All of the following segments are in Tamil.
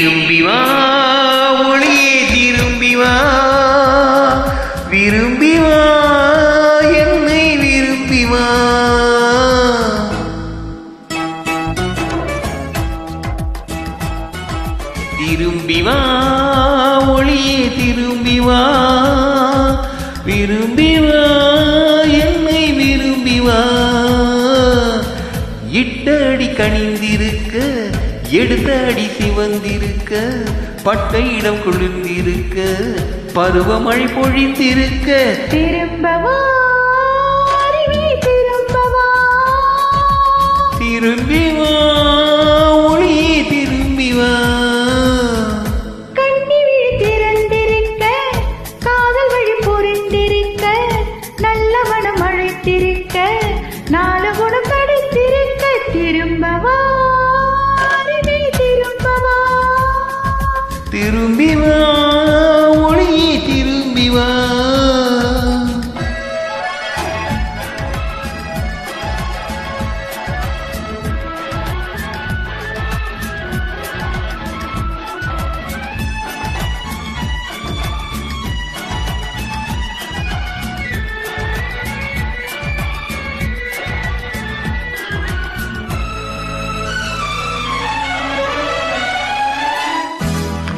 திரும்பி வா ஒளியே திரும்பி வா விரும்பி வா என்னை விரும்பி வா திரும்பி வா ஒளியே திரும்பி வா விரும்பி வா என்னை விரும்பி வா இட்ட அடி கனிந்திருக்க எடுத்த அடி சிவந்திருக்க பட்ட இடம் குளிர்ந்திருக்க பருவமழை பொழிந்திருக்க திரும்பவா திரும்பவா திரும்பி வா ஒளியே திரும்பி வா கண்ணில் திறந்திருக்க காதல் வழி பொறிந்திருக்க நல்ல மனம் அழைத்திருக்க நாலு குணம் படைத்திருக்க திரும்பவா திரும்பி வா ஒளியே திரும்பி வா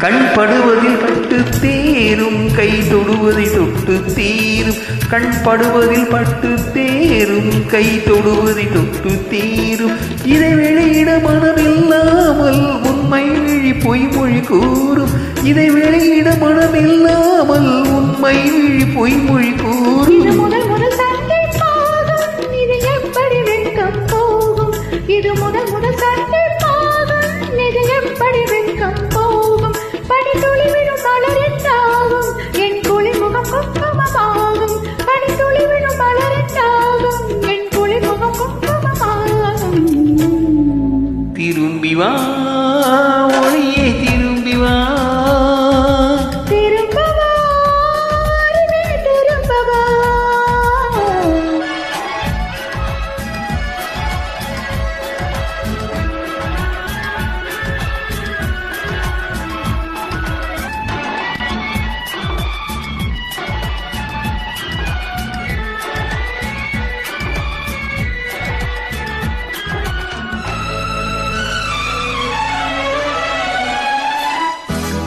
கண் படுவதில் பட்டு தேரும் கை தொடுவதை தொட்டு தீரும் கண் படுவதில் பட்டு தேரும் கை தொடுவதை தொட்டு தீரும் இதை வெளியிட மனமில்லாமல் உண்மை விழி பொய்மொழி கூறும் இதை வெளியிட மனமில்லாமல் உண்மை விழி பொய்மொழி கூறும் முதல் முதல் சண்டை பாகம் இது எப்படி வெட்கம் போகும் இது முதல் முதல் சண்டை பாகம் இது எப்படி வெட்கம் போகும் பனித்துளி விழும் மலரென்றாகும் என் குளிமுகம் குங்குமமாகும் பனித்துளி விழும் மலரென்றாகும் என் குளிமுகம் குங்குமமாகும் திரும்பி வா ஒளியே திரும்பி வா திரும்பவா திரும்பவா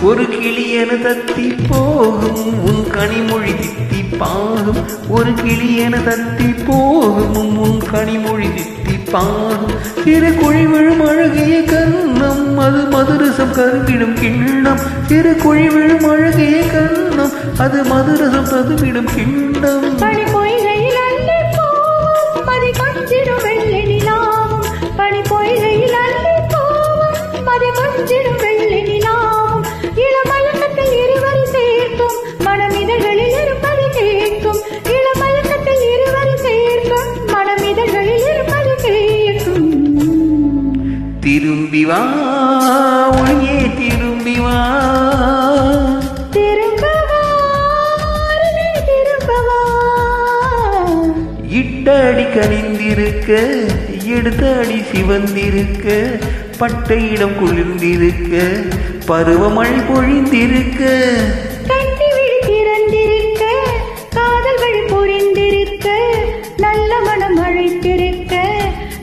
ஒரு கிளியன தத்தி போகும் உன் கனிமொழி தித்தி பாகும் ஒரு கிளியன தத்தி போகும் உன் கனிமொழி தித்தி பாகும் சிறு குழி விழும் அழகிய கண்ணம் அது மதுரசம் கருவிடும் கிண்ணம் சிறு குழி விழும் அழகிய கண்ணம் அது மதுரசம் கருவிடும் கிண்ணம் பனி பொய்கையில் அள்ளி போகும் மதி கொஞ்சிடும் வெள்ளி நிலாவும் பனி பொய்கையில் அள்ளி போகும் மதி கொஞ்சிடும் வெள்ளி நிலாவும் இளமயக்கத்தில் இருவரை சேர்க்கும் மனமிதழ்களில் இருப்பது கேட்கும் இளமயக்கத்தில் இருவரை சேர்க்கும் மனமிதழ்களில் இருப்பது கேட்கும் திரும்பி வா ஒளியே திரும்பி வா திரும்பவா திரும்பவா இட்ட அடி கனிந்திருக்க எடுத்த அடி சிவந்திருக்க பட்ட இடம் குளிர்ந்திருக்க பருவமழை பொழிந்திருக்க கண்ணி விழி திறந்திருக்க காதல் வழி பொறிந்திருக்க நல்ல மனம் அழைத்திருக்க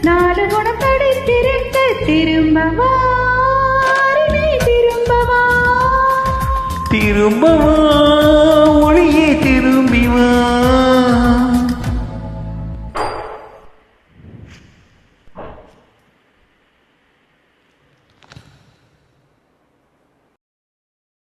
நாலு குணம் படைத்திருக்க திரும்பவா திரும்பவா